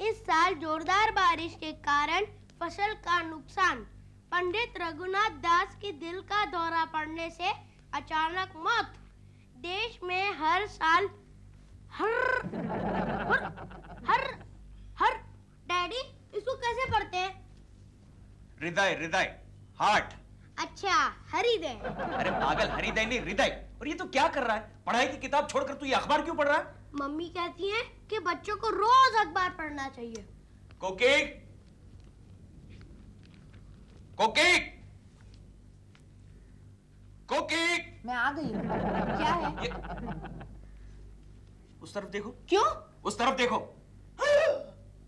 इस साल जोरदार बारिश के कारण फसल का नुकसान। पंडित रघुनाथ दास की दिल का दौरा पड़ने से अचानक मौत। देश में हर साल हर डैडी इसको कैसे पढ़ते हैं? हृदय हृदय हार्ट। अच्छा हृदय। अरे पागल, हृदय नहीं हृदय। और ये तो क्या कर रहा है? पढ़ाई की किताब छोड़कर तू ये अखबार क्यों पढ़ रहा है? मम्मी कहती हैं कि बच्चों को रोज अखबार पढ़ना चाहिए। कोकी कोकी कोकी, मैं आ गई हूँ। क्या है? उस तरफ देखो। क्यों? उस तरफ देखो।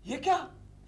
ये क्या?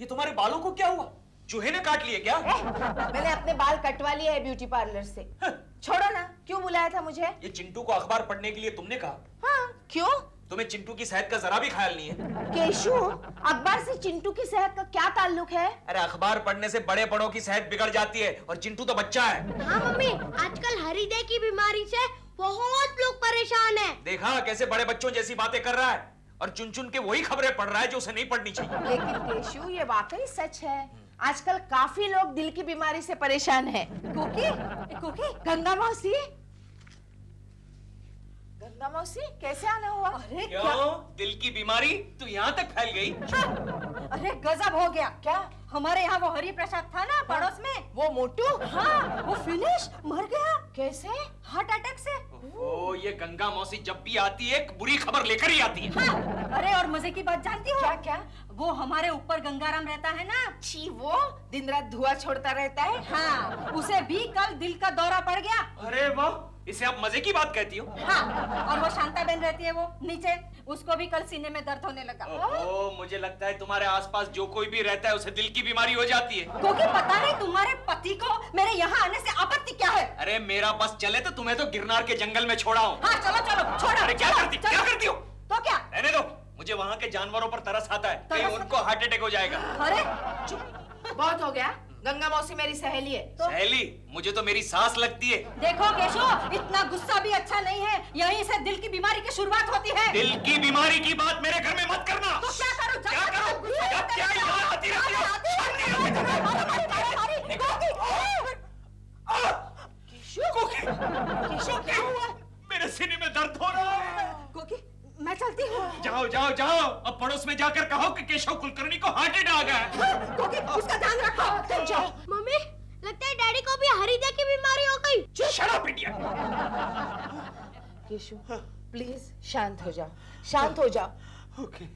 ये तुम्हारे बालों को क्या हुआ? चूहे ने काट लिए क्या? मैंने अपने बाल कटवा लिए है ब्यूटी पार्लर से। छोड़ो ना, क्यों बुलाया था मुझे? ये चिंटू को अखबार पढ़ने के लिए तुमने कहा? हाँ, क्यों? तुम्हें चिंटू की सेहत का जरा भी ख्याल नहीं है? केशु, अखबार से चिंटू की सेहत का क्या ताल्लुक है? अरे अखबार पढ़ने से बड़े बड़ों की सेहत बिगड़ जाती है और चिंटू तो बच्चा है। हाँ मम्मी, आजकल हृदय की बीमारी से बहुत लोग परेशान हैं। देखा कैसे बड़े बच्चों जैसी बातें कर रहा है और चुन चुन के वही खबरें पढ़ रहा है जो उसे नहीं पढ़नी चाहिए। लेकिन केशु, ये वाकई सच है। आजकल काफी लोग दिल की बीमारी से परेशान हैं। कोकी, गंगा मौसी, गंगा मौसी, कैसे आना हुआ? अरे क्यों? दिल की बीमारी तो यहाँ तक फैल गई? अरे गजब हो गया। क्या? हमारे यहाँ वो हरि प्रसाद था ना पड़ोस में, वो मोटू? हाँ, वो फिनिश मर गया। कैसे? हार्ट अटैक से। ओ, ये गंगा मौसी जब भी आती है एक बुरी खबर लेकर ही आती है। हाँ, अरे और मजे की बात जानती हो? क्या क्या? वो हमारे ऊपर गंगाराम रहता है ना, छी, वो दिन रात धुआं छोड़ता रहता है। हाँ, उसे भी कल दिल का दौरा पड़ गया। अरे वाह, इसे आप मजे की बात कहती हो? हाँ, और वो शांता बहन रहती है वो नीचे, उसको भी कल सीने में दर्द होने लगा। ओह, मुझे लगता है तुम्हारे आसपास जो कोई भी रहता है उसे दिल की बीमारी हो जाती है। क्योंकि पता नहीं तुम्हारे पति को मेरे यहाँ आने से आपत्ति क्या है? अरे मेरा बस चले तो तुम्हें तो गिरनार के जंगल में छोड़ा हूँ। हाँ चलो चलो, छोड़ो। अरे क्या करती हो? तो क्या? रहने दो, मुझे वहाँ के जानवरों पर तरस आता है, कहीं उनको हार्ट अटैक हो जाएगा। अरे चुप, बहुत हो गया। गंगा मौसी मेरी सहेली है। सहेली? मुझे तो मेरी सास लगती है। देखो केशव, इतना गुस्सा भी अच्छा नहीं है। यहीं से दिल की बीमारी की शुरुआत होती है। दिल की बीमारी की बात मेरे घर में मत करना। तो क्या करूं? क्या करो? क्या यहाँ आती रहती हो? केशु, क्या हुआ? मेरे सीने में दर्द हो रहा है। कोकी, मैं चलती हूँ। जाओ जाओ जाओ, अब पड़ोस में जाकर कहो कि केशव कुलकर्णी को हार्ट अटैक आ गया। कोकी, उसका ध्यान रखो। तुम जाओ। मम्मी, लगता है डैडी को भी हृदय की बीमारी हो गई। Shut up idiot. Keshu, please शांत हो जाओ, शांत हो जाओ। Okay.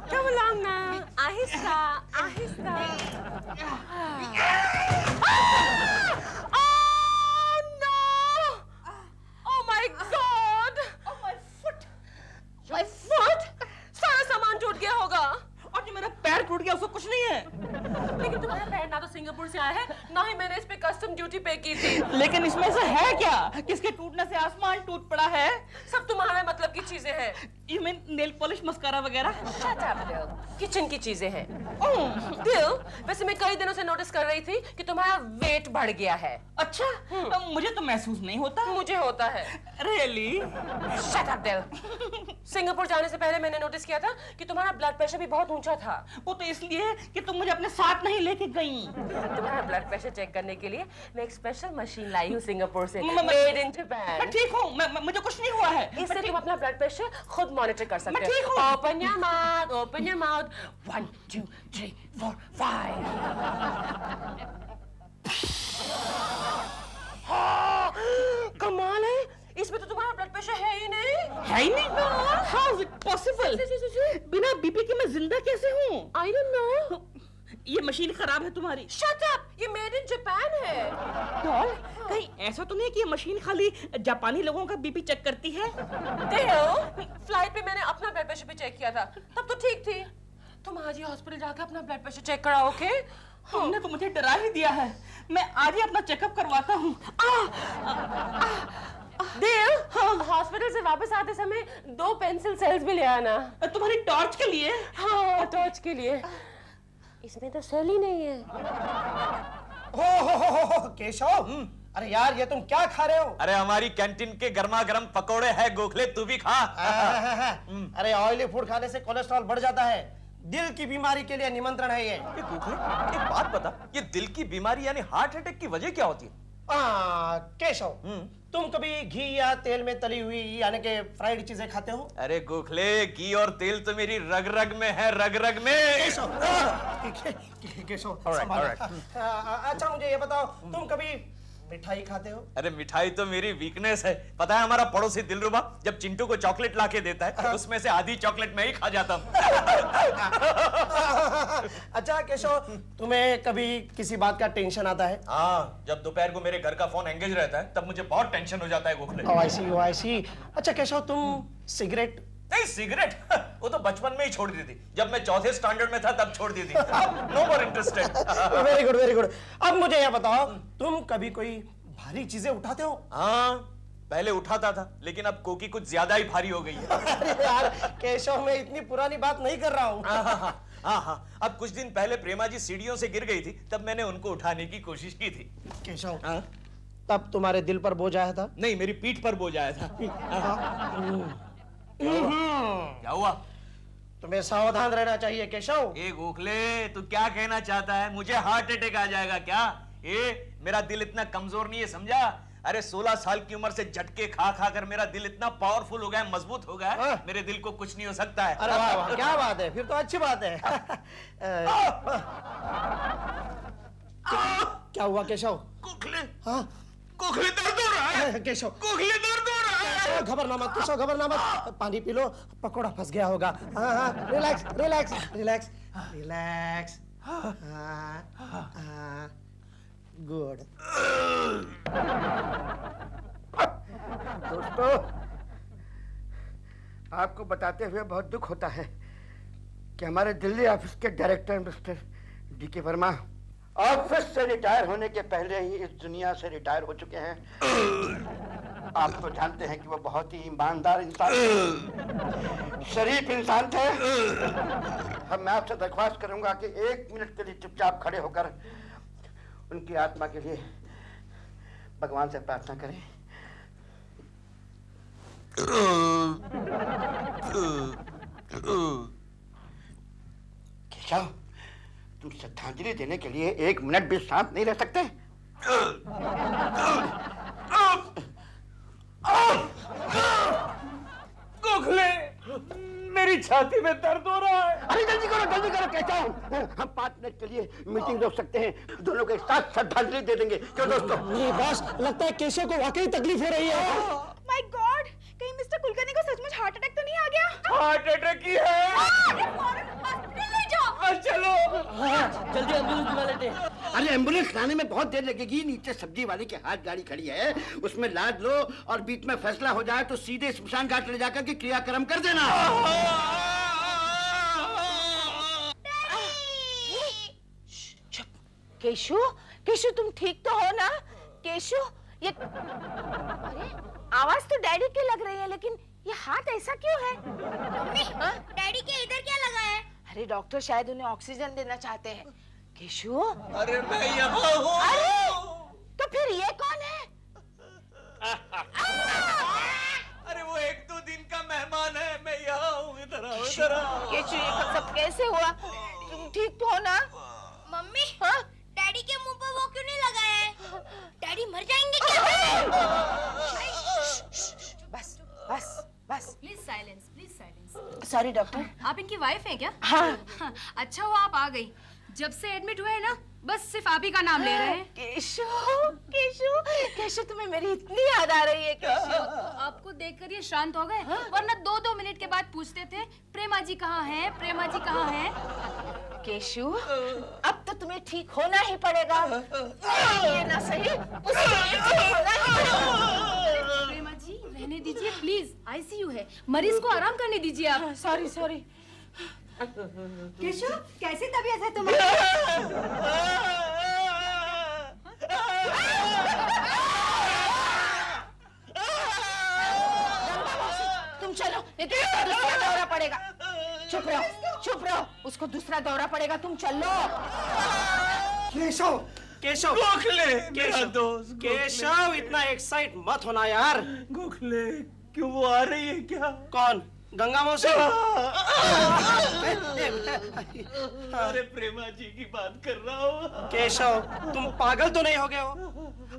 Come along now. Aahista Aahista. Oh no! Oh my God! Oh my foot! My foot! सारा सामान टूट गया होगा। और जो मेरा पैर टूट गया उसको कुछ नहीं है। लेकिन तुम्हारा पैर ना तो सिंगापुर से आया है, ना ही मैंने इस पे कस्टम ड्यूटी पे की थी। लेकिन इसमें से है क्या? किसके टूटने से आसमान टूट पड़ा है? सब तुम्हारे मतलब की चीजें हैं। You mean nail polish, mascara वगैरह? Shut up, Bill. किचन की चीजें हैं। Bill, वैसे मैं कई दिनों से नोटिस कर रही थी कि तुम्हारा वेट बढ़ गया है। अच्छा, मुझे तो महसूस नहीं होता। मुझे होता है। Really? Shut up, Bill. Singapore जाने से पहले मैंने नोटिस किया था कि तुम्हारा ब्लड प्रेशर भी बहुत ऊंचा था। वो तो इसलिए कि तुम मुझे अपने साथ नहीं लेके गई। तुम्हारा ब्लड प्रेशर चेक करने के लिए मैं एक स्पेशल मशीन लाई हूँ सिंगापुर से, मैं मेड इन जापान। मैं ठीक हूँ, मुझे कुछ नहीं हुआ है। इससे तुम अपना ब्लड प्रेशर खुद मॉनिटर कर सकते मैं ठीक हूँ। Open your mouth, open your mouth. 1, 2, 3, 4, 5. कमाल है, इसमें तो तुम्हारा ब्लड प्रेशर है ही नहीं। है ही नहीं? How is it possible? बिना बीपी के मैं जिंदा कैसे हूँ? I don't know. ये मशीन खराब है तुम्हारी। Shut up, ये मेड इन जापान है। डॉल, कहीं ऐसा तो नहीं कि ये मशीन खाली जापानी लोगों का बीपी चेक करती है? देव, फ्लाइट पे मैंने अपना ब्लड प्रेशर भी चेक किया था, तब तो ठीक थी। तुम आज ही हॉस्पिटल जाके अपना ब्लड प्रेशर चेक कराओ, ओके? तुमने तो मुझे डरा ही दिया है। मैं आज ही अपना चेकअप करवाता हूँ। देव, हॉस्पिटल से वापस आते समय 2 पेंसिल सेल्स भी ले आना। तुम्हारी टॉर्च के लिए? हाँ, टॉर्च के लिए। इसमें तो सेल ही नहीं है। हो केशव, अरे यार ये तुम क्या खा रहे हो? अरे हमारी कैंटीन के गर्मा गर्म पकोड़े हैं गोखले, तू भी खा। अरे ऑयली फूड खाने से कोलेस्ट्रॉल बढ़ जाता है, दिल की बीमारी के लिए निमंत्रण है ये। गोखले एक बात बता, ये दिल की बीमारी यानी हार्ट अटैक की वजह क्या होती है? केशव, तुम कभी घी या तेल में तली हुई यानी कि फ्राइड चीजें खाते हो? अरे गोखले, घी और तेल तो मेरी रग रग में है, रग रग में। केशव Alright. अच्छा मुझे ये बताओ, तुम कभी मिठाई खाते हो? अरे मिठाई तो मेरी वीकनेस है। पता है हमारा पड़ोसी दिलरुबा जब चिंटू को चॉकलेट लाके देता है उसमें से आधी चॉकलेट मैं ही खा जाता हूँ। अच्छा केशव, तुम्हें कभी किसी बात का टेंशन आता है? हाँ, जब दोपहर को मेरे घर का फोन एंगेज रहता है तब मुझे बहुत टेंशन हो जाता है गोखले। Oh, I see. अच्छा केशव, तुम सिगरेट? नहीं, सिगरेट वो तो बचपन में ही छोड़ दी थी, जब मैं चौथे स्टैंडर्ड में था तब छोड़ दी थी। No more interested. Very good. अब मुझे ये बताओ, तुम कभी कोई भारी चीजें उठाते हो? हाँ, पहले उठाता था लेकिन अब कोकी कुछ ज्यादा ही भारी हो गई है। अरे यार केशव, मैं इतनी पुरानी बात नहीं कर रहा हूँ। हाँ, अब कुछ दिन पहले प्रेमा जी सीढ़ियों से गिर गई थी, तब मैंने उनको उठाने की कोशिश की थी। केशव, तब तुम्हारे दिल पर बोझ आया था? नहीं, मेरी पीठ पर बोझ आया था। क्या हुआ? तुम्हें सावधान रहना चाहिए केशव। ए गोखले, तू क्या कहना चाहता है? मुझे हार्ट अटैक आ जाएगा क्या? मेरा दिल इतना कमजोर नहीं है, समझा? अरे 16 साल की उम्र से झटके खा खा कर मेरा दिल इतना पावरफुल हो गया है, मजबूत हो गया है, मेरे दिल को कुछ नहीं हो सकता है। अरे वाह, क्या बात है, फिर तो अच्छी बात है। क्या हुआ केशव? गोखले, हाँ गोखले दर्द हो रहा है। केशव, गोखले दर्द हो रहा है। घबरना मत केशव, घबरना मत, पानी पी लो, पकोड़ा फंस गया होगा। हाँ, रिलैक्स। गुड। दोस्तों, आपको बताते हुए बहुत दुख होता है कि हमारे दिल्ली ऑफिस के director mister DK Verma office से रिटायर होने के पहले ही इस दुनिया से रिटायर हो चुके हैं। आप तो जानते हैं कि वो बहुत ही ईमानदार इंसान थे, शरीफ इंसान थे। अब मैं आपसे दरख्वास्त करूंगा कि 1 मिनट के लिए चुपचाप खड़े होकर उनकी आत्मा के लिए भगवान से प्रार्थना करें। केशव, तुम श्रद्धांजलि देने के लिए 1 मिनट भी शांत नहीं रह सकते? गोखले, मेरी छाती में दर्द हो रहा है। अरे जल्दी करो केशव, हम 5 मिनट के लिए मीटिंग रोक सकते हैं, दोनों के साथ श्रद्धांजलि दे देंगे। क्यों दोस्तों? नहीं बॉस, लगता है केशव को वाकई तकलीफ हो रही है। माय गॉड, कहीं मिस्टर कुलकर्णी को सचमुच हार्ट अटैक तो नहीं आ गया? हार्ट अटैक ही है। हॉस्पिटल ले जाओ। चलो। जल्दी एम्बुलेंस बुला लेते हैं। अरे एम्बुलेंस लाने में बहुत देर लगेगी, नीचे सब्जी वाले के हाथ गाड़ी खड़ी है, उसमें लाद लो और बीच में फैसला हो जाए तो सीधे स्मशान घाट ले जाकर के क्रियाक्रम कर देना। केशु तुम ठीक तो हो ना? केशु, ये अरे आवाज तो डैडी की लग रही है, लेकिन ये हाथ ऐसा क्यों है? मम्मी, डैडी के इधर क्या लगा है? अरे डॉक्टर शायद उन्हें ऑक्सीजन देना चाहते हैं। केशु, अरे मैं यहाँ हूँ। अरे तो फिर ये कौन है? अरे वो 1-2 दिन का मेहमान है, मैं यहाँ हूँ, इधर आओ, इधर आओ। केशु, ये सब कैसे हुआ? तुम ठीक तो हो ना? मम्मी, हाँ? डैडी के मुंह पर वो क्यों नहीं लगाया है? डैडी मर जाएंगे क्या? बस। Please silence. Sorry doctor. आप इनकी वाइफ हैं क्या? हाँ। अच्छा हुआ आप आ गई। जब से एडमिट हुए हैं ना, बस सिर्फ आप ही का नाम ले रहे हैं। केशु, तुम्हें मेरी इतनी याद आ रही है केशु। आपको देखकर ये शांत हो गए, वरना 2-2 मिनट के बाद पूछते थे प्रेमा जी कहाँ हैं, प्रेमा जी कहाँ हैं। केशु, अब तो तुम्हें ठीक होना ही पड़ेगा। ये ना सही, उसे ठीक होना ही पड़ेगा। प्रेमा जी रहने दीजिए प्लीज, आईसीयू है, मरीज को आराम करने दीजिए आप। सॉरी। केशु, कैसी तबीयत है तुम्हारी? तुम चलो, नहीं तो उसको दूसरा दौरा पड़ेगा। चुप रहो, उसको दूसरा दौरा पड़ेगा, तुम चलो। केशव, केशव गोखले मेरा दोस्त केशव इतना एक्साइट मत होना यार। गोखले क्यों वो आ रही है क्या? कौन? गंगा मौसी? अरे प्रेमा जी की बात कर रहा हूँ। केशव तुम पागल तो नहीं हो गए हो?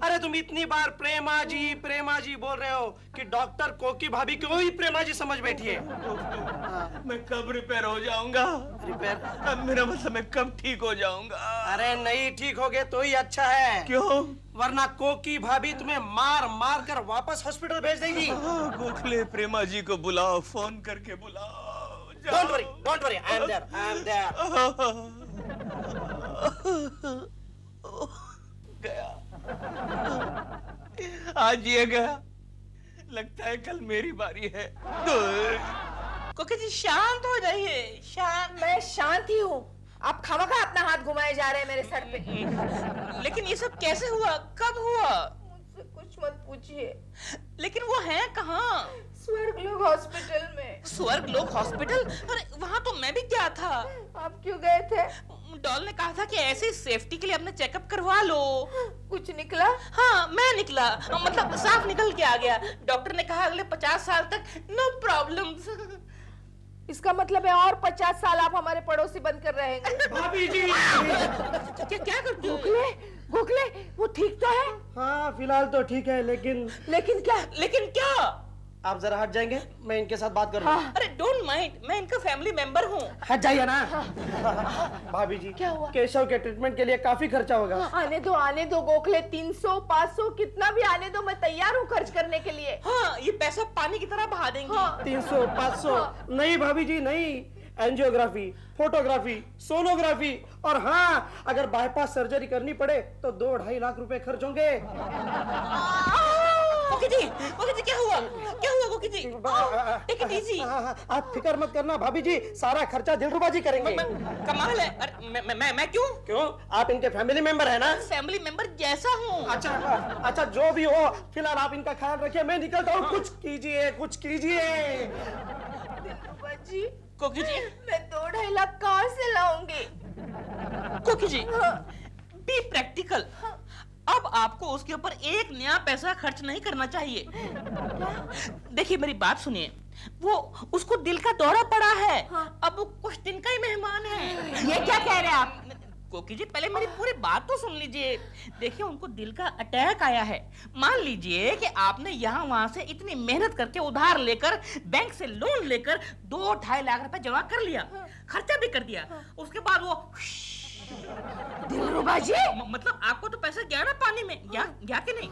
अरे तुम इतनी बार प्रेमा जी बोल रहे हो कि डॉक्टर कोकी भाभी को ही प्रेमा जी समझ बैठी है। मैं कब रिपेयर हो जाऊंगा? रिपेयर? अब मेरा मतलब मैं कब ठीक हो जाऊंगा? अरे नहीं ठीक हो गए तो ही अच्छा है। क्यों? वरना कोकी भाभी तुम्हें मार मार कर वापस हॉस्पिटल भेज देगी। गोखले प्रेमा जी को बुलाओ, फोन करके बुलाओ। Don't worry, I am there. गया, आज ये गया, लगता है कल मेरी बारी है। कोकी जी शांत हो जाइए, शांत। मैं शांत ही हूँ, आप खामखा अपना हाथ घुमाए जा रहे हैं मेरे सर पे। लेकिन ये सब कैसे हुआ, कब हुआ? मुझसे कुछ मत पूछिए। लेकिन वो है कहाँ? स्वर्गलोक हॉस्पिटल में। स्वर्गलोक हॉस्पिटल? अरे वहाँ तो मैं भी गया था। आप क्यों गए थे? डॉल ने कहा था कि ऐसे सेफ्टी के लिए अपना चेकअप करवा लो। कुछ निकला? हाँ मैं निकला, मतलब साफ निकल के आ गया। डॉक्टर ने कहा अगले 50 साल तक नो प्रॉब्लम्स। इसका मतलब है और 50 साल आप हमारे पड़ोसी बनकर रहेंगे। भाभी जी क्या करते हो? गोखले वो ठीक तो है? हाँ फिलहाल तो ठीक है, लेकिन क्या? आप जरा हट जाएंगे, मैं इनके साथ बात कर रहा हूँ। अरे डोंट माइंड, मैं इनका फैमिली मेंबर हूँ। हट जाइए ना। भाभी जी क्या हुआ? केशव के ट्रीटमेंट के लिए काफी खर्चा होगा। आने दो गोखले, 300 500 कितना भी आने दो, मैं तैयार हूँ खर्च करने के लिए। हाँ ये पैसा पानी की तरह बहा देंगे। 300 500 नहीं भाभी जी नहीं, एंजियोग्राफी, फोटोग्राफी, सोनोग्राफी और हाँ अगर बाईपास सर्जरी करनी पड़े तो 2-2.5 लाख रुपए खर्च होंगे। कोकी जी क्या हुआ कोकी जी? Take it easy. आप फिक्र मत करना भाभी जी, सारा खर्चा दिलरुबा जी करेंगे। कमाल है। अरे मैं क्यों? आप इनके फैमिली मेंबर है ना? फैमिली मेंबर जैसा हूँ। अच्छा जो भी हो, फिलहाल आप इनका ख्याल रखिए, मैं निकलता हूँ। कुछ कीजिए जी। कोकी जी मैं 2-2.5 लाख कहाँ से लाऊंगी? कोकी जी बी प्रैक्टिकल। अब आपको उसके ऊपर एक नया पैसा खर्च नहीं करना चाहिए। देखिए मेरी बात सुनिए, वो उसको दिल का दौरा पड़ा है। अब वो कुछ दिन का ही मेहमान है। ये क्या कह रहे हैं आप? कोकी जी पहले मेरी पूरी बात तो सुन लीजिए। देखिए उनको दिल का अटैक आया है। मान लीजिए कि आपने यहाँ वहां से इतनी मेहनत करके उधार लेकर, बैंक से लोन लेकर 2-2.5 लाख रुपए जमा कर लिया, खर्चा भी कर दिया। उसके बाद वो दिलरुबा जी, मतलब आपको तो पैसा गया ना पानी में, गया कि नहीं?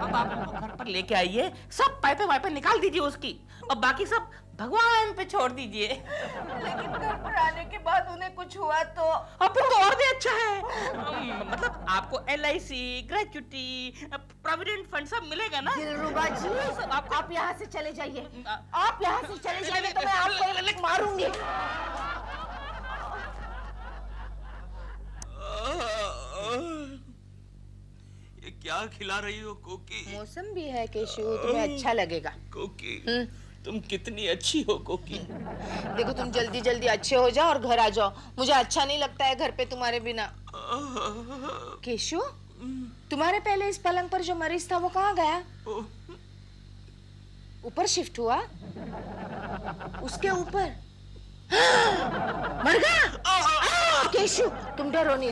अब आप उनको घर पर लेके आइए, सब पाइपे वाइपे निकाल दीजिए उसकी, और बाकी सब भगवान पे छोड़ दीजिए। लेकिन घर पर आने के बाद उन्हें कुछ हुआ तो? अब तो और भी अच्छा है। मतलब आपको LIC, ग्रेच्युटी, प्रोविडेंट फंड सब मिलेगा ना? दिलरुबा जी आप यहाँ से चले जाइए, आप यहाँ से चले जाइए तो मैं आपको मारूंगी। ये क्या खिला रही हो कोकी? मौसम भी है केशु, तुम्हें अच्छा लगेगा। कोकी तुम कितनी अच्छी हो कोकी। देखो तुम जल्दी जल्दी अच्छे हो जाओ और घर आ जाओ, मुझे अच्छा नहीं लगता है घर पे तुम्हारे बिना। केशु तुम्हारे पहले इस पलंग पर जो मरीज था वो कहाँ गया? ऊपर शिफ्ट हुआ? उसके ऊपर मर गया? केशु तुम डरो नहीं,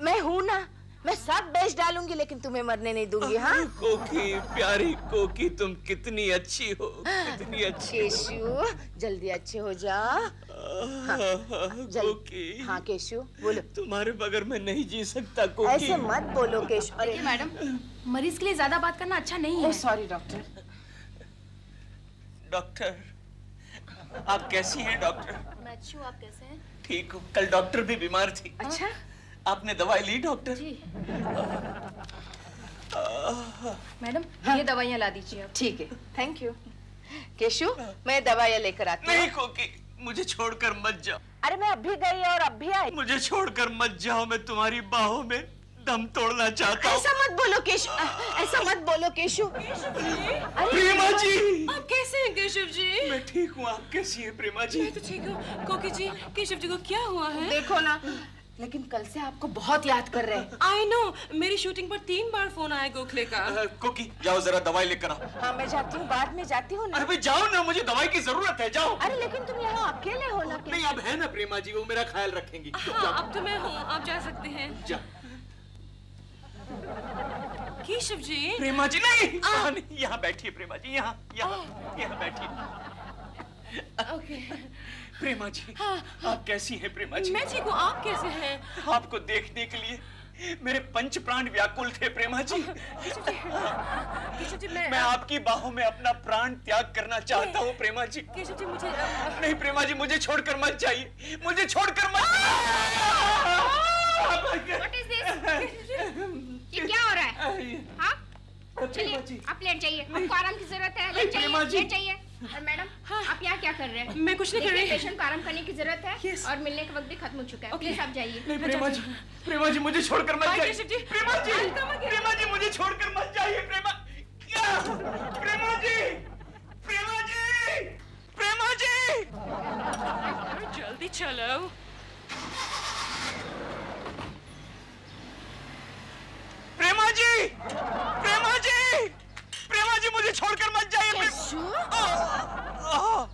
मैं हूं ना, मैं सब बेच डालूंगी लेकिन तुम्हें मरने नहीं दूंगी। हाँ कोकी प्यारी कोकी, तुम कितनी अच्छी हो, कितनी अच्छी। केशु जल्दी अच्छे हो जा। कोकी हाँ केशु बोलो। तुम्हारे बगैर मैं नहीं जी सकता कोकी। ऐसे मत बोलो केशु। अरे मैडम मरीज के लिए ज्यादा बात करना अच्छा नहीं है। Sorry doctor. डॉक्टर आप कैसी हैं डॉक्टर? मैं अच्छी हूँ, आप कैसे हैं? ठीक हूँ। कल डॉक्टर भी बीमार थी। अच्छा आपने दवाई ली डॉक्टर? जी मैडम ये दवाइयाँ ला दीजिए आप। ठीक है थैंक यू। केशु मैं दवाइयाँ लेकर आती हूँ। नहीं कोकी मुझे छोड़कर मत जाओ। अरे मैं अभी गई और अब भी आई। मुझे छोड़कर मत जाओ, मैं तुम्हारी बाहों में दम तोड़ना चाहता हूँ। ऐसा मत बोलो केशु, ऐसा मत बोलो केशु। प्रेमा जी आप कैसे हैं केशव जी? मैं ठीक हूँ, आप कैसी हैं प्रेमा जी? मैं तो ठीक हूँ। कोकी जी केशव जी को क्या हुआ है? देखो ना लेकिन कल से आपको बहुत याद कर रहे हैं। आई नो, मेरी शूटिंग पर 3 बार फोन आया गोखले का। कोकी जाओ जरा दवाई लेकर आओ। हाँ मैं जाती हूँ, बाद में जाती हूँ ना। अरे भाई जाओ ना, मुझे दवाई की जरूरत है, जाओ। अरे लेकिन तुम यहाँ अकेले हो ना। नहीं अब है ना प्रेमा जी, वो मेरा ख्याल रखेंगी। हाँ अब तो मैं हूँ, आप जा सकते हैं। जा। केशव जी। प्रेमा जी नहीं, यहाँ बैठिए प्रेमा जी, यहाँ बैठिए। ओके। प्रेमा जी आप कैसी हैं प्रेमा जी? मैं ठीक हूँ, आप कैसे हैं? आपको देखने के लिए मेरे पंच प्राण व्याकुल थे प्रेमा जी। केशव जी मैं आपकी बाहों में अपना प्राण त्याग करना चाहता हूँ प्रेमा जी। केशव जी मुझे नहीं प्रेमा जी, मुझे छोड़कर मत जाइए, मुझे छोड़कर मत। What is this? ये क्या हो रहा है? हाँ? चलिए आप लेट जाइए, आपको आराम की जरूरत है, लेट जाइए। और मैडम आप यहाँ क्या कर रहे हैं? मैं कुछ नहीं कर रही। पेशेंट को आराम करने की जरूरत है और मिलने का वक्त भी खत्म हो चुका है। प्लीज आप जाइए। नहीं प्रेमा जी मुझे छोड़कर मत जाइए। प्रेमा जी मुझे छोड़कर मत जाइए। प्रेमा जी जल्दी चलो। प्रेमा जी मुझे छोड़कर मत जाइए।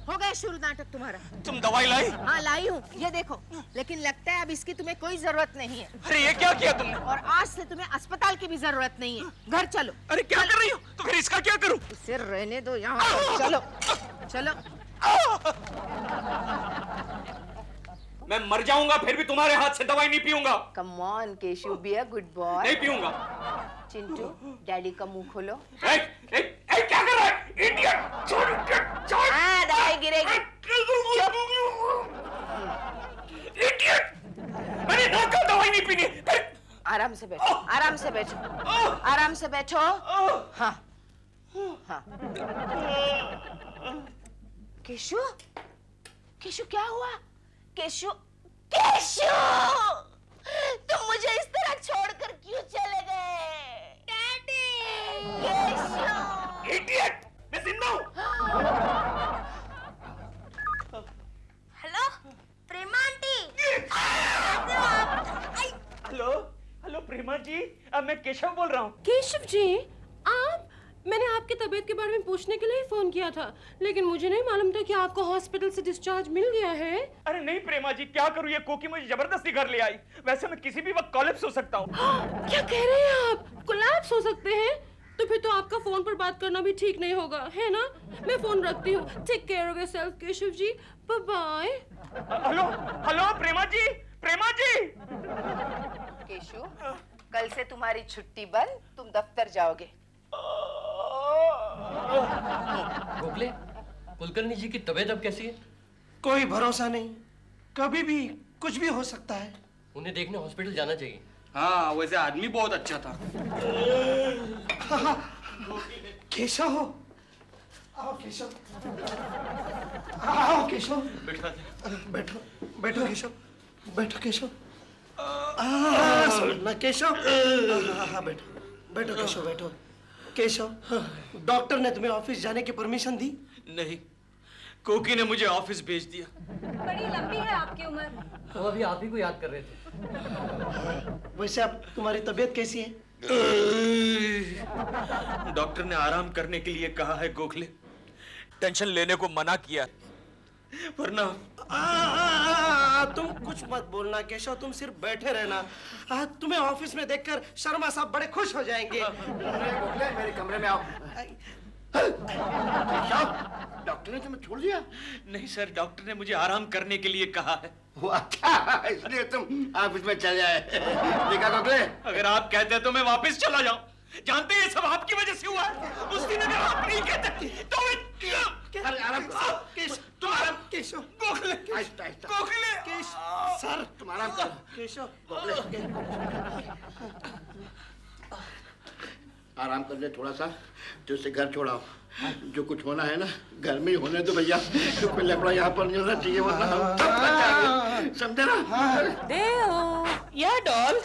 हो गया शुरू नाटक तुम्हारा। तुम दवाई लाई? हाँ लाई हूँ, ये देखो। लेकिन लगता है अब इसकी तुम्हें कोई जरूरत नहीं है। अरे ये क्या किया तुमने? और आज से तुम्हें अस्पताल की भी जरूरत नहीं है। घर चलो। अरे क्या कर रही हो? तो फिर इसका क्या करूं? इसे रहने दो यहाँ। चलो चलो। मैं मर जाऊंगा फिर भी तुम्हारे हाथ से दवाई नहीं पीऊंगा। Come on Keshav, be a good boy. नहीं पीऊंगा। चिंटू डैडी का मुंह खोलो। क्या कर रहा है? इडियट! छोड़। हाँ दवाई गिरेगी। इडियट! मैंने ना कहा दवाई नहीं पीनी। आराम से बैठो, आराम से बैठो, आराम से बैठो। हाँ हाँ। केशव, केशव क्या हुआ? केशव, तुम मुझे इस तरह छोड़कर क्यों चले गए? डैडी! केशव! इडियट! मैं जिंदा हूँ। हेलो प्रेमा आंटी। हेलो प्रेमा जी, अब मैं केशव बोल रहा हूँ। केशव जी आप, मैंने आपकी तबीयत के बारे में पूछने के लिए ही फोन किया था, लेकिन मुझे नहीं मालूम था कि आपको हॉस्पिटल से डिस्चार्ज मिल गया है। अरे नहीं प्रेमा जी, क्या करूँ, ये कोकी मुझे जबरदस्ती घर ले आई। वैसे मैं किसी भी वक्त कोलैप्स हो सकता हूँ। क्या कह रहे हैं आप? कोलैप्स हो सकते हैं? तो फिर तो आपका फोन पर बात करना भी ठीक नहीं होगा, है ना? मैं फोन रखती हूँ। Take care of yourself Keshav ji. Bye bye. Hello Prema ji. Keshav, कल से तुम्हारी छुट्टी बंद, तुम दफ्तर जाओगे। गोखले, कुलकर्णी जी की तबीयत अब कैसी है? कोई भरोसा नहीं, कभी भी कुछ भी हो सकता है। उन्हें देखने हॉस्पिटल जाना चाहिए। हाँ वैसे आदमी बहुत अच्छा था। केशव हो, आओ केशव, आओ केशव। बैठो केशव, बैठो केशव। ना केशव, हाँ बैठो केशव, बैठो। केशव, डॉक्टर ने तुम्हें ऑफिस जाने की परमिशन दी? नहीं, कोकी ने मुझे ऑफिस भेज दिया। बड़ी लंबी है आपकी उम्र। वो अभी आप ही को याद कर रहे थे। वैसे अब तुम्हारी तबीयत कैसी है? डॉक्टर ने आराम करने के लिए कहा है गोखले, टेंशन लेने को मना किया, वरना तुम कुछ मत बोलना केशव, तुम सिर्फ बैठे रहना। तुम्हें ऑफिस में देखकर शर्मा साहब बड़े खुश हो जाएंगे। मेरे कमरे में आओ। डॉक्टर ने तुम्हें छोड़ दिया? नहीं सर, डॉक्टर ने मुझे आराम करने के लिए कहा है। वो अच्छा, इसलिए तुम ऑफिस में चले आए। देखा गोखले, अगर आप कहते तो मैं वापस चला जाऊं। जानते हैं सब आपकी वजह से हुआ है। उस दिन अगर आप नहीं कहते तो अरे आराम करो। केशव, गोखले, गोखले, सर तुम आराम करो। केशव, आराम कर ले थोड़ा सा, तो उसे घर छोड़ाओ। जो कुछ होना है ना घर में ही होने दो भैया। तो कोई लफड़ा यहाँ पर नहीं होना चाहिए, वरना समझे ना? दिल, या डॉल,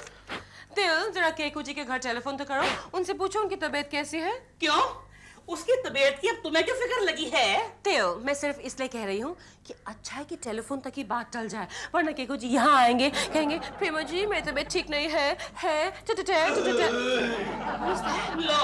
दिल जरा केकू जी के घर टेलीफोन तो करो, उनसे पूछो उनकी तबीयत कैसी है। क्यों? उसकी तबीयत की अब तुम्हें क्यों फिक्र लगी है? तेओ, मैं सिर्फ इसलिए कह रही हूँ कि अच्छा है कि टेलीफोन तक ही बात टल जाए, वरना केको जी यहाँ आएंगे, कहेंगे प्रेमा जी मेरी तबीयत ठीक नहीं है लो,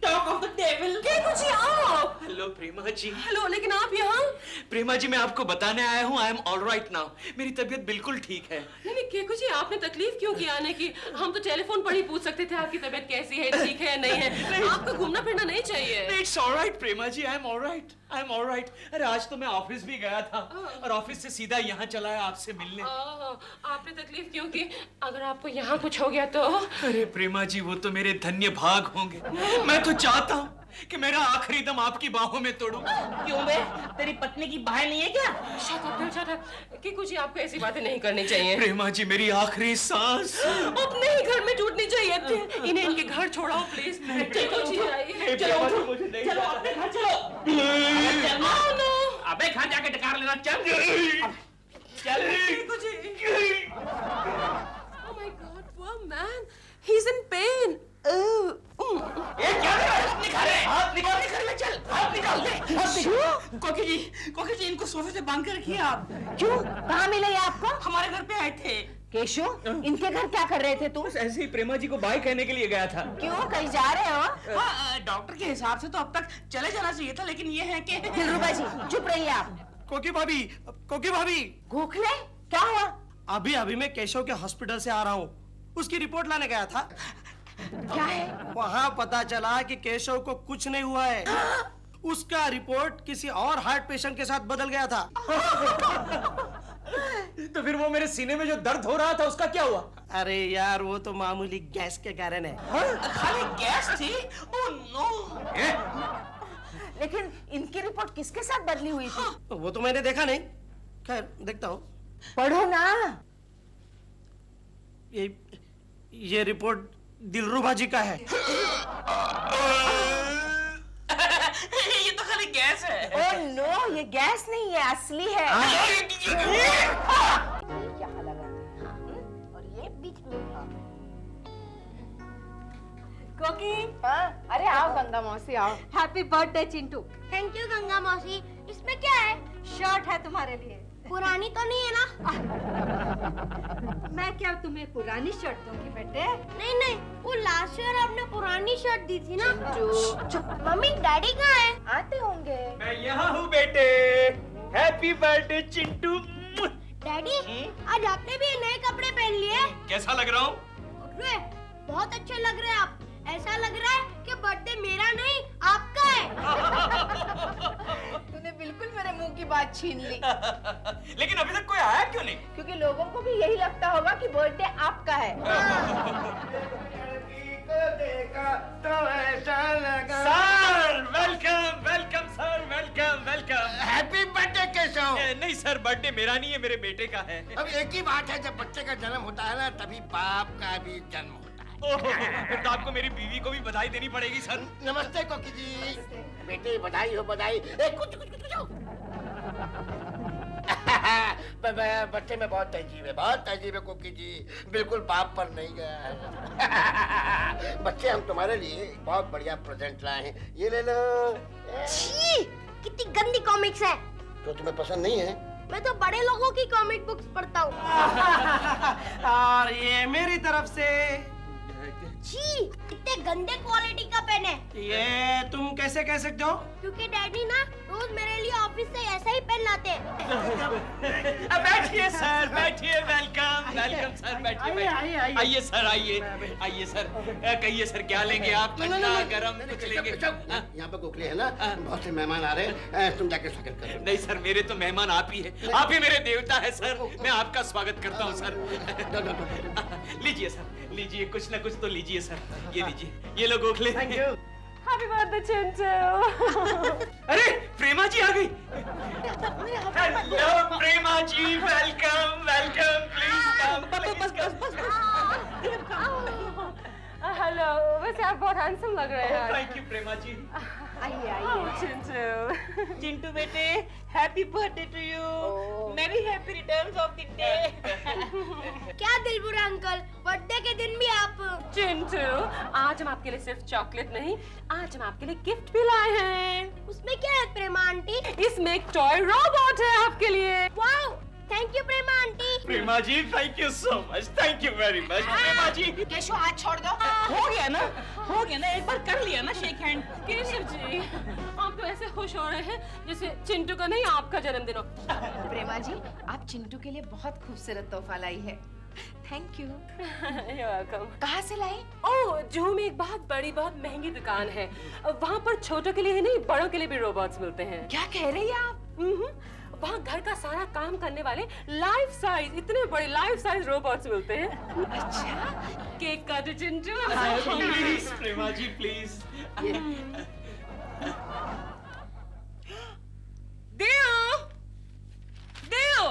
टॉक ऑफ द डेविल। केको जी आओ। हेलो प्रेमा जी। हेलो, लेकिन आप यहाँ? प्रेमा जी मैं आपको बताने आया हूँ, आई एम ऑल राइट नाउ। मेरी तबीयत बिल्कुल ठीक है। नहीं केको जी, आपने तकलीफ क्यों की आने की? हम तो टेलीफोन पर ही पूछ सकते थे आपकी तबीयत कैसी है, ठीक है नहीं है। आपको घूमना फिरना नहीं चाहिए। It's all right Prema ji, I am all right, I am all right. अरे आज तो मैं ऑफिस भी गया था और ऑफिस से सीधा यहाँ चला है आपसे मिलने। आपने तकलीफ क्यों की? अगर आपको यहाँ कुछ हो गया तो? अरे प्रेमा जी वो तो मेरे धन्य भाग होंगे। मैं तो चाहता हूँ कि मेरा आखिरी दम आपकी बाहों में तोड़ूं। क्यों बे? तेरी पत्नी की बाहें नहीं है क्या? Shut up. केको जी आपको ऐसी बातें नहीं करनी चाहिए। प्रेमा जी मेरी आखिरी सांस अपने ही घर में टूटनी चाहिए थी। इन्हें इनके घर छोड़ाओ प्लीज। केको जी आइए। चलो अपने घर चलो। अबे कहाँ जाके डकार लेना, चल चल। केको जी। Oh my God, poor man. He's in pain. ये क्या हाथ निकाल ले, चल हाथ निकाल दे। कोकी जी इनको सोफे से बांध के रखिए आप। क्यों? कहाँ मिले ये आपको? हमारे घर पे आए थे। केशु, इनके घर क्या कर रहे थे तुम? ऐसे ही प्रेमा जी को बाय कहने के लिए गया था। क्यों, कहीं जा रहे हो? हाँ, डॉक्टर के हिसाब से तो अब तक चले जाना चाहिए था, लेकिन ये है कि दिलरुबा जी चुप रहिए आप। कोकी भाभी। गोखले, क्या हुआ? अभी मैं केशव के हॉस्पिटल से आ रहा हूँ, उसकी रिपोर्ट लाने गया था। क्या है? वहाँ पता चला कि केशव को कुछ नहीं हुआ है। उसका रिपोर्ट किसी और हार्ट पेशेंट के साथ बदल गया था। तो फिर वो मेरे सीने में जो दर्द हो रहा था उसका क्या हुआ? अरे यार वो तो मामूली गैस के कारण है। खाली गैस थी? Oh no. लेकिन इनकी रिपोर्ट किसके साथ बदली हुई थी? वो तो मैंने देखा नहीं, खैर देखता हूँ। पढ़ो ना। ये रिपोर्ट दिलरुबा जी का है। ये तो खाली गैस है। ओह नो, ये गैस नहीं है, असली है। यहाँ लगाते हैं और ये बीच में। कोकी, अरे आओ गंगा मौसी आओ। Happy birthday Chintu. Thank you Ganga मौसी। इसमें क्या है? शर्ट है तुम्हारे लिए। पुरानी तो नहीं है ना? मैं क्या तुम्हें पुरानी शर्ट दूंगी बेटे? नहीं, वो लास्ट ईयर आपने पुरानी शर्ट दी थी ना। मम्मी डैडी कहाँ है? आते होंगे। मैं यहाँ हूँ बेटे। Happy birthday Chintu. डैडी आज आपने भी नए कपड़े पहन लिए। कैसा लग रहा हूँ? बहुत अच्छे लग रहे हैं आप। ऐसा लग रहा है कि बर्थडे मेरा नहीं आपका है। तूने बिल्कुल मेरे मुंह की बात छीन ली। लेकिन अभी तक कोई आया क्यों नहीं? क्योंकि लोगों को भी यही लगता होगा कि बर्थडे आपका है। देखा तो ऐसा लगा। Sir welcome sir, welcome. Happy birthday Keshav. नहीं सर, बर्थडे मेरा नहीं है, मेरे बेटे का है। अब एक ही बात है, जब बच्चे का जन्म होता है ना तभी बाप का भी जन्म होता है। फिर तो आपको मेरी बीवी को भी बधाई देनी पड़ेगी सर। नमस्ते कोकी जी। बेटे बधाई हो बधाई। कुछ बच्चे में बहुत तहजीब है कोकी जी, बिल्कुल बाप पर नहीं गया है। बच्चे हम तुम्हारे लिए बहुत बढ़िया प्रेजेंट लाए हैं, ये ले लो। छी, कितनी गंदी कॉमिक्स है। तो तुम्हें पसंद नहीं है? मैं तो बड़े लोगों की कॉमिक बुक्स पढ़ता हूँ। और ये मेरी तरफ से। छी, कितने गंदे क्वालिटी का पेन है। ये तुम कैसे कह सकते हो? क्योंकि डैडी ना रोज मेरे लिए ऑफिस से ऐसा ही पेन लाते हैं। बैठिए सर, बैठिए। वेलकम सर, बैठिए। आइए सर। कहिए सर क्या लेंगे आप? ठंडा गरम कुछ लेंगे? यहाँ पे गोखले है ना, बहुत से मेहमान आ रहे हैं, तुम जाके स्वागत करो। नहीं सर, मेरे तो मेहमान आप ही है, आप ही मेरे देवता है सर। मैं आपका स्वागत करता हूँ सर। लीजिए सर, लीजिए, कुछ ना कुछ तो लीजिए सर। ये लीजिए, ये लो Gokhale. Thank you. Happy birthday Chintu. अरे प्रेमा जी आ गई। Hello Prema ji, welcome. Please come. Hello, वैसे आप बहुत हैंडसम लग रहे हैं। Thank you Prema ji. आइए आइए। चिंटू। चिंटू बेटे, हैप्पी बर्थडे टू यू। मेरी happy returns of the day. क्या दिलबुरा अंकल, बर्थडे के दिन भी आप। चिंटू, आज हम आपके लिए सिर्फ चॉकलेट नहीं, आज हम आपके लिए गिफ्ट भी लाए हैं। उसमें क्या है प्रेमा आंटी? इसमें एक टॉय रोबोट है आपके लिए। Wow, thank you Prema aunty. Prema ji thank you so much, thank you very much Prema ji. Keshav हाथ छोड़ दो। हो गया ना, हो गया ना, एक बार कर लिया ना शेक हैंड। केशव जी, आप तो ऐसे खुश हो रहे हैं जैसे चिंटू का नहीं आपका जन्मदिन हो। प्रेमा जी, आप चिंटू के लिए बहुत खूबसूरत तोहफा लाई है। Thank you. वेलकम। कहाँ से लाई? ओह, जुहू में एक बहुत बड़ी, बहुत महंगी दुकान है। वहाँ पर छोटों के लिए ही नहीं, बड़ों के लिए भी रोबोट्स मिलते हैं। क्या कह रही है आप? वहाँ घर का सारा काम करने वाले लाइफ साइज, इतने बड़े लाइफ साइज रोबोट्स मिलते हैं। अच्छा, केक काटो चिंटू। Please Prema ji please. देओ, देओ।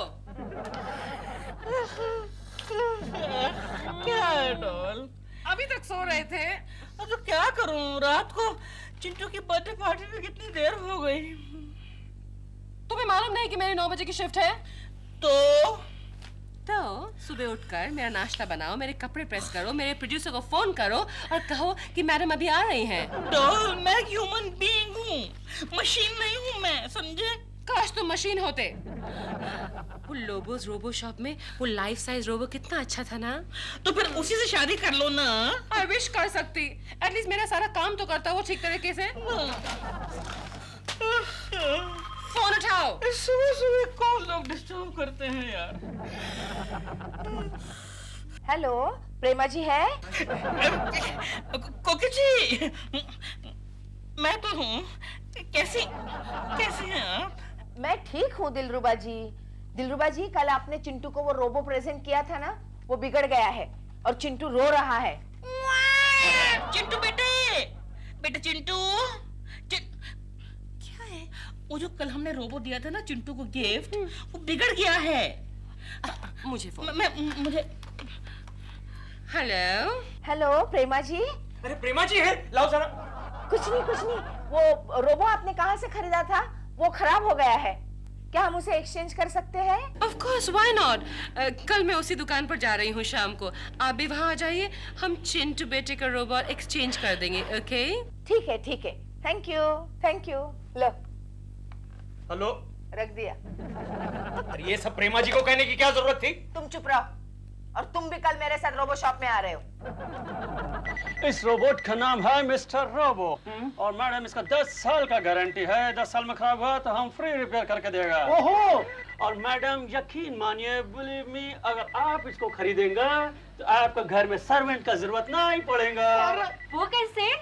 क्या है डॉल? अभी तक सो रहे थे। अब तो क्या करूं, रात को चिंटू की बर्थडे पार्टी में कितनी देर हो गई। तुम्हें मालूम नहीं कि मेरी 9 बजे की शिफ्ट है? तो सुबह उठकर मेरा नाश्ता बनाओ, मेरे कपड़े प्रेस करो, मेरे प्रोड्यूसर को फोन करो और कहो कि मैडम अभी आ रही हैं। डॉल, मैं ह्यूमन बीइंग हूँ, मशीन नहीं हूँ मैं, समझे? काश तुम मशीन होते। वो लोबोस रोबो शॉप में वो लाइफ साइज रोबो कितना अच्छा था ना। तो फिर उसी से शादी कर लो ना। आई विश कर सकती, एटलीस्ट मेरा सारा काम तो करता वो ठीक तरीके से। फोन उठाओ। सुबह सुबह कौन लोग डिस्टर्ब करते हैं यार। हेलो, प्रेमा जी है? कोकी जी, मैं तो हूँ। कैसी हैं आप? मैं ठीक हूँ दिलरुबा जी। दिलरुबा जी, कल आपने चिंटू को वो रोबो प्रेजेंट किया था ना, वो बिगड़ गया है और चिंटू रो रहा है। चिंटू बेटे, बेटे चिंटू। क्या है? वो जो कल हमने रोबो दिया था ना चिंटू को गिफ्ट, वो बिगड़ गया है। मुझे फोन। मुझे। हेलो हेलो प्रेमा जी। अरे प्रेमा जी है, लाओ जरा। कुछ नहीं, वो रोबो आपने कहाँ से खरीदा था? वो खराब हो गया है, क्या हम उसे एक्सचेंज कर सकते हैं? Of course, why not? कल मैं उसी दुकान पर जा रही हूँ शाम को, आप भी वहाँ आ जाइए, हम चिंटू बेटे का रोबोट एक्सचेंज कर देंगे, ओके? ठीक है, थैंक यू। लो, हेलो, रख दिया। अरे ये सब प्रेमा जी को कहने की क्या जरूरत थी? तुम चुप रहो, और तुम भी कल मेरे साथ रोबो शॉप में आ रहे हो। इस रोबोट का नाम है मिस्टर रोबो और मैडम इसका 10 साल का गारंटी है। 10 साल में खराब हुआ तो हम फ्री रिपेयर करके देगा। ओहो! और मैडम यकीन मानिए, बिलीव मी, अगर आप इसको खरीदेंगे तो आपको घर में सर्वेंट का जरूरत नहीं पड़ेगा। वो कैसे?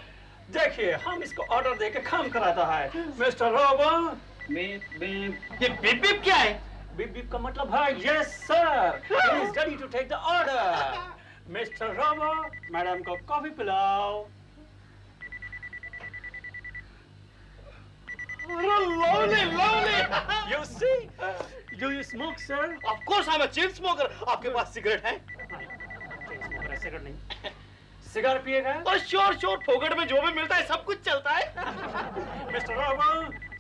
देखिए, हम इसको ऑर्डर देके काम कराता है। मिस्टर रोबो, ये बीप बीप क्या है? बीप बीप का मतलब है yes sir, he is ready to take the order. Mister Robo, madam को कॉफी पिलाओ। Lovely. You see? Do you smoke, sir? Of course, I'm a chain smoker. आपके पास cigarette है? Cigarette नहीं। सिगार पिएगा? और श्योर, फोकट में जो भी मिलता है सब कुछ चलता है। मिस्टर रोबो,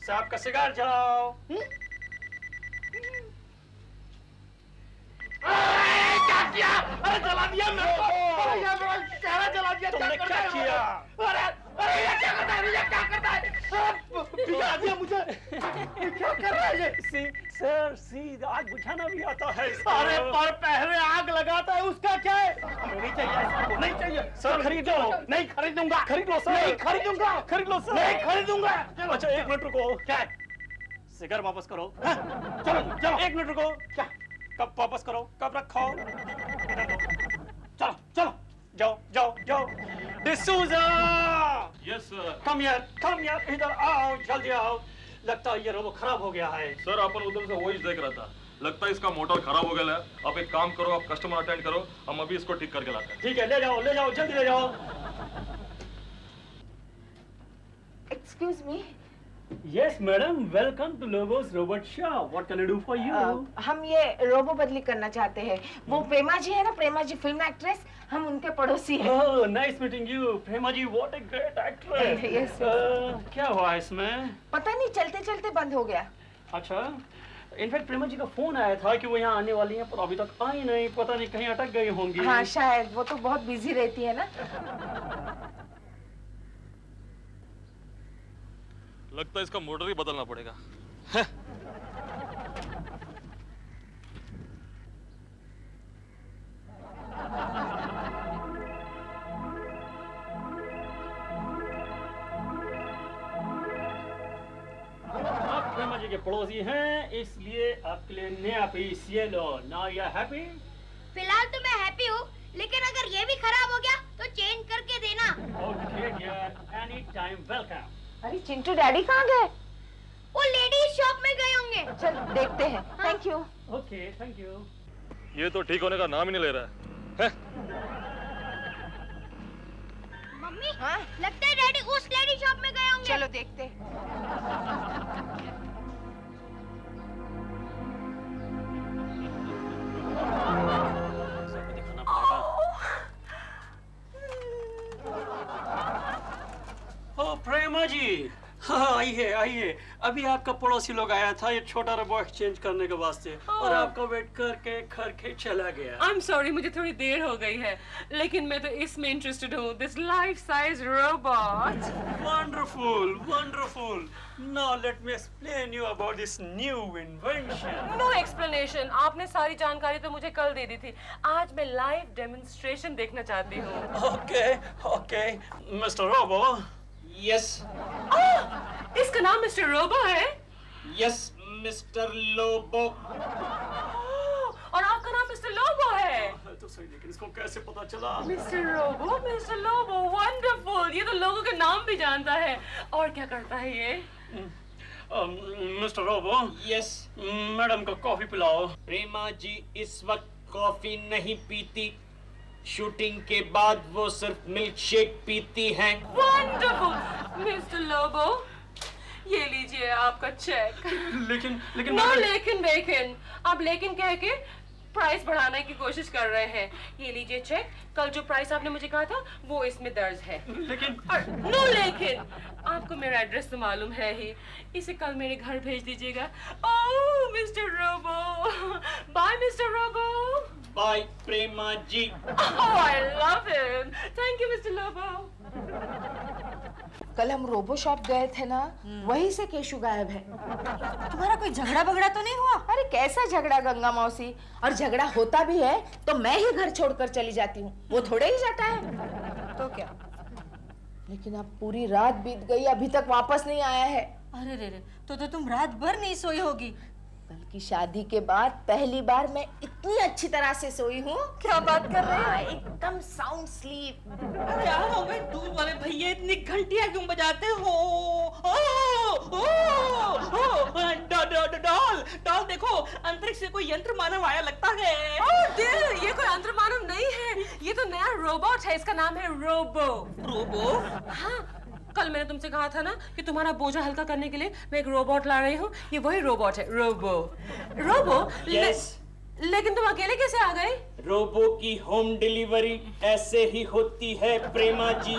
साहब का सिगार जलाओ। क्या किया? अरे जला दिया मेरे को। अरे यार मेरा चेहरा जला दिया। तुमने क्या किया? अरे ये क्या करता है? ये क्या करता है? बिगाड़ दिया मुझे। क्या कर रहा है ये? सर, आग बुझाना भी आता है। अरे पर पहले आग लगाता है, उसका क्या है? नहीं चाहिए, नहीं चाहिए। सर खरीदो। नहीं खरीदूंगा। खरीद लो सर। नहीं खरीदूंगा। खरीद लो सर। नहीं खरीदूंगा। अच्छा 1 मिनट रुको। क्या? सिगार वापस करो। चलो 1 मिनट रुको। क्या? कब वापस करो, कब रखो। चलो जाओ। D'Souza, yes sir. कम यार, इधर आओ, जल्दी आओ। लगता है ये रोबो खराब हो गया है। सर अपन उधर से वही देख रहा था, लगता है इसका मोटर खराब हो गया है। आप एक काम करो, आप कस्टमर अटेंड करो, हम अभी इसको ठीक करके लाते हैं। ठीक है, ले जाओ, जल्दी ले जाओ। Excuse me, Yes, madam. Welcome to Lobo's Robot Shop. What can I do for you? हम ये रोबो बदली करना चाहते हैं। वो प्रेमा जी है ना, प्रेमा जी फिल्म एक्ट्रेस, हम उनके पड़ोसी हैं। Oh, nice meeting you, Prema ji. What a great actress. Yes. क्या हुआ इसमें? पता नहीं, चलते चलते बंद हो गया। अच्छा. इनफैक्ट प्रेमा जी का फोन आया था कि वो यहाँ आने वाली हैं, पर अभी तक आई नहीं. पता नहीं कहीं अटक गई होंगी. हाँ शायद, वो तो बहुत बिजी रहती है ना. लगता है इसका मोटर ही बदलना पड़ेगा. आप प्रेमा जी के पड़ोसी हैं, इसलिए आपके लिए नया पीस ये लो. Now you are happy? फिलहाल तो मैं हैप्पी हूँ, लेकिन अगर ये भी खराब हो गया तो चेंज करके देना. Okay dear, any time welcome. अरे चिंटू डैडी कहाँ गए? वो लेडीज शॉप में गए होंगे. चल देखते हैं. Thank you. Okay, thank you. ये तो ठीक होने का नाम ही नहीं ले रहा है. मम्मी, लगता है डैडी उस लेडी शॉप में गए होंगे. चलो देखते हैं. ओ प्रेमा जी, हाँ आइए आइए. अभी आपका पड़ोसी लोग आया था ये छोटा रोबो एक्सचेंज करने के वास्ते, और आपका वेट करके करके चला गया. I'm sorry, मुझे थोड़ी देर हो गई है, लेकिन मैं तो इसमें इंटरेस्टेड हूँ. This life size robot. Wonderful, wonderful. Now let me explain you about this new invention. No explanation. आपने सारी जानकारी तो मुझे कल दे दी थी. आज मैं लाइव डेमोन्स्ट्रेशन देखना चाहती हूँ. Okay, okay, Mr. Robo. Yes. इसका नाम मिस्टर रोबो है? Yes, Mr. Lobo. और आपका नाम मिस्टर लोबो है? तो सही, लेकिन इसको कैसे पता चला? Mister Robo, mister Lobo, wonderful. ये तो लोगों के नाम भी जानता है. और क्या करता है ये? Mister Robo. Yes. मैडम को कॉफी पिलाओ. प्रेमा जी इस वक्त कॉफी नहीं पीती. शूटिंग के बाद वो सिर्फ मिल्क शेक पीती हैं. वंडरफुल. मिस्टर लोबो, ये लीजिए आपका चेक. लेकिन नो लेकिन आप लेकिन कह के प्राइस बढ़ाने की कोशिश कर रहे हैं. ये लीजिए चेक. कल जो प्राइस आपने मुझे कहा था वो इसमें दर्ज है. लेकिन नो लेकिन आपको मेरा एड्रेस तो मालूम है ही. इसे कल मेरे घर भेज दीजिएगा. Oh mister robo. Bye mister robo. Bye Prema ji. Oh, I love him. Thank you, Mr. Lobo. कल हम रोबो शॉप गए थे ना, वहीं से केशु गायब है. तुम्हारा कोई झगड़ा बगड़ा तो नहीं हुआ? अरे कैसा झगड़ा गंगा मौसी. और झगड़ा होता भी है तो मैं ही घर छोड़कर चली जाती हूँ, वो थोड़े ही जाता है. तो क्या? लेकिन अब पूरी रात बीत गई, अभी तक वापस नहीं आया है. अरे रे रे, तो तुम रात भर नहीं सोई होगी. कल की शादी के बाद पहली बार मैं इतनी अच्छी तरह से सोई हूँ. क्या बात कर रहे हो? एकदम साउंड स्लीप. अरे आओ भाई, दूध वाले भैया इतनी घंटियां क्यों बजाते हो? डॉल देखो, अंतरिक्ष से कोई यंत्र मानव आया लगता है. दिल, ये कोई यंत्र मानव नहीं है. ये तो नया रोबोट है. इसका नाम है रोबो. रोबो? हाँ, कल मैंने तुमसे कहा था ना कि तुम्हारा बोझा हल्का करने के लिए मैं एक रोबोट ला रही हूँ. ये वही रोबोट है. रोबो. Yes. लेकिन तुम अकेले कैसे आ गए? रोबो की होम डिलीवरी ऐसे ही होती है प्रेमा जी.